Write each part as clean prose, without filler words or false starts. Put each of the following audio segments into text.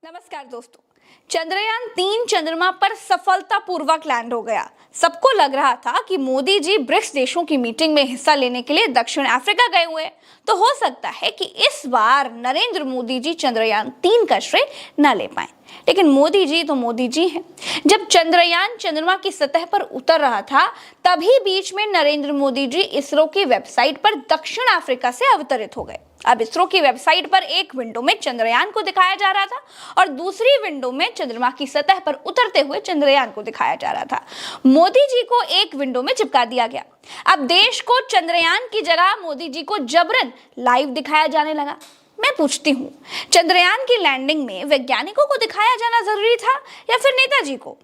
नमस्कार दोस्तों। चंद्रयान 3 चंद्रमा पर सफलतापूर्वक लैंड हो गया। सबको लग रहा था कि मोदी जी ब्रिक्स देशों की मीटिंग में हिस्सा लेने के लिए दक्षिण अफ्रीका गए हुए, तो हो सकता है कि इस बार नरेंद्र मोदी जी चंद्रयान 3 का श्रेय न ले पाए। लेकिन मोदी जी तो मोदी जी हैं। जब चंद्रयान चंद्रमा की सतह पर उतर रहा था, तभी बीच में नरेंद्र मोदी जी इसरो की वेबसाइट पर दक्षिण अफ्रीका से अवतरित हो गए। अब इसरो की वेबसाइट पर एक विंडो में चंद्रयान को दिखाया जा रहा था और दूसरी विंडो में चंद्रमा की सतह पर उतरते हुए चंद्रयान को दिखाया जा रहा था। मोदी जी को एक विंडो में चिपका दिया गया। अब देश को चंद्रयान की जगह मोदी जी को जबरन लाइव दिखाया जाने लगा। मैं पूछती हूँ, चंद्रयान की लैंडिंग में वैज्ञानिकों को दिखाया जाना जरूरी था या फिर नेताजी को?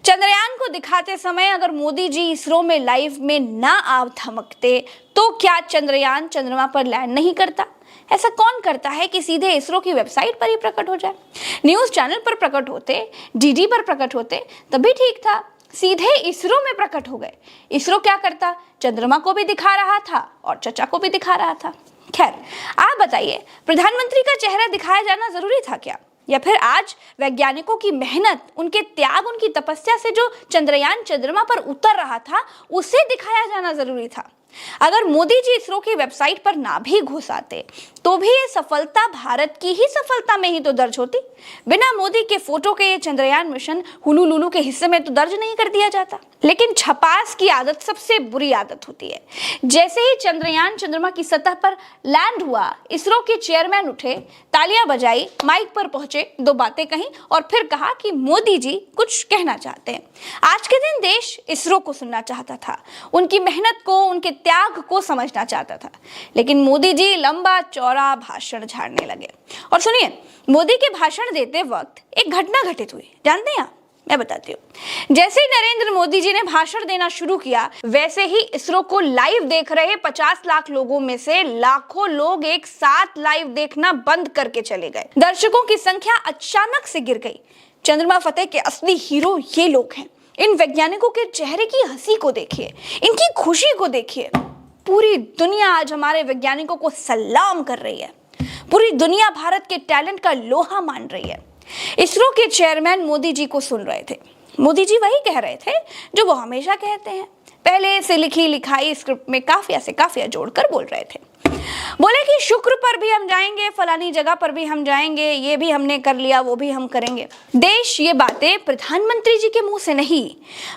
चंद्रयान को दिखाते समय अगर मोदी जी इसरो में लाइव में ना आ धमकते, तो क्या चंद्रयान चंद्रमा पर लैंड नहीं करता? ऐसा कौन करता है कि सीधे इसरो की वेबसाइट पर ही प्रकट हो जाए? न्यूज चैनल पर प्रकट होते, डीडी पर प्रकट होते, तब भी ठीक था। सीधे इसरो में प्रकट हो गए। इसरो क्या करता? चंद्रमा को भी दिखा रहा था और चचा को भी दिखा रहा था। खैर, आप बताइए, प्रधानमंत्री का चेहरा दिखाया जाना जरूरी था क्या? या फिर आज वैज्ञानिकों की मेहनत, उनके त्याग, उनकी तपस्या से जो चंद्रयान चंद्रमा पर उतर रहा था, उसे दिखाया जाना जरूरी था? अगर मोदी जी इसरो की वेबसाइट पर ना भी घुस आते, तो भी ये सफलता भारत की ही सफलता में ही तो दर्ज होती। बिना मोदी के फोटो के ये चंद्रयान मिशन हुलुलुलु के हिस्से में तो दर्ज नहीं कर दिया जाता। लेकिन छपास की आदत सबसे बुरी आदत होती है। जैसे ही चंद्रयान चंद्रमा की सतह पर लैंड हुआ, इसरो के चेयरमैन उठे, तालियां बजाई, माइक पर पहुंचे, 2 बातें कहीं और फिर कहा कि मोदी जी कुछ कहना चाहते हैं। आज के दिन देश इसरो को सुनना चाहता था, उनकी मेहनत को, उनके त्याग को समझना चाहता था। लेकिन मोदी जी लंबा चौड़ा भाषण झाड़ने लगे। और सुनिए, मोदी के भाषण देते वक्त एक घटना घटित हुई। जानते हैं आप? मैं बताती हूँ। जैसे ही नरेंद्र मोदी जी ने भाषण देना शुरू किया, वैसे ही इसरो को लाइव देख रहे 50 लाख लोगों में से लाखों लोग एक साथ लाइव देखना बंद करके चले गए। दर्शकों की संख्या अचानक से गिर गई। चंद्रमा फतेह के असली हीरो ये लोग हैं। इन वैज्ञानिकों के चेहरे की हंसी को देखिए, इनकी खुशी को देखिए। पूरी दुनिया आज हमारे वैज्ञानिकों को सलाम कर रही है। पूरी दुनिया भारत के टैलेंट का लोहा मान रही है। इसरो के चेयरमैन मोदी जी को सुन रहे थे। मोदी जी वही कह रहे थे जो वो हमेशा कहते हैं। पहले से लिखी लिखाई स्क्रिप्ट में काफिया से काफिया जोड़कर बोल रहे थे। बोले कि शुक्र पर भी हम जाएंगे, फलानी जगह पर भी हम जाएंगे, ये भी हमने कर लिया, वो भी हम करेंगे। देश ये बातें प्रधानमंत्री जी के मुंह से नहीं,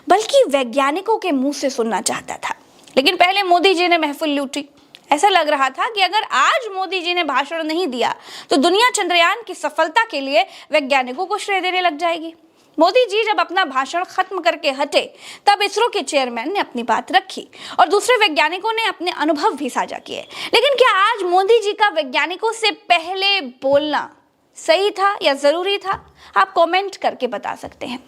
बल्कि वैज्ञानिकों के मुंह से सुनना चाहता था। लेकिन पहले मोदी जी ने महफिल लूटी। ऐसा लग रहा था कि अगर आज मोदी जी ने भाषण नहीं दिया, तो दुनिया चंद्रयान की सफलता के लिए वैज्ञानिकों को श्रेय देने लग जाएगी। मोदी जी जब अपना भाषण खत्म करके हटे, तब इसरो के चेयरमैन ने अपनी बात रखी और दूसरे वैज्ञानिकों ने अपने अनुभव भी साझा किए। लेकिन क्या आज मोदी जी का वैज्ञानिकों से पहले बोलना सही था या जरूरी था? आप कमेंट करके बता सकते हैं।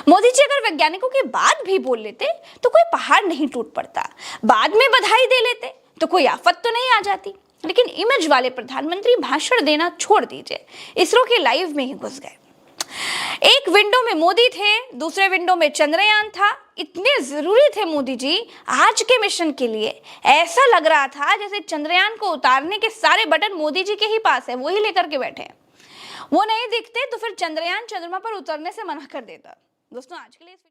मोदी जी अगर वैज्ञानिकों के बाद भी बोल लेते, तो कोई पहाड़ नहीं टूट पड़ता। बाद में बधाई दे लेते, तो कोई आफत तो नहीं आ जाती। लेकिन इमेज वाले प्रधानमंत्री भाषण देना छोड़ दीजिए, इसरो के लाइव में ही घुस गए। एक विंडो में मोदी थे, दूसरे विंडो में चंद्रयान था। इतने जरूरी थे मोदी जी आज के मिशन के लिए। ऐसा लग रहा था जैसे चंद्रयान को उतारने के सारे बटन मोदी जी के ही पास है, वो ही लेकर के बैठे हैं। वो नहीं दिखते तो फिर चंद्रयान चंद्रमा पर उतरने से मना कर देता। दोस्तों, आज के लिए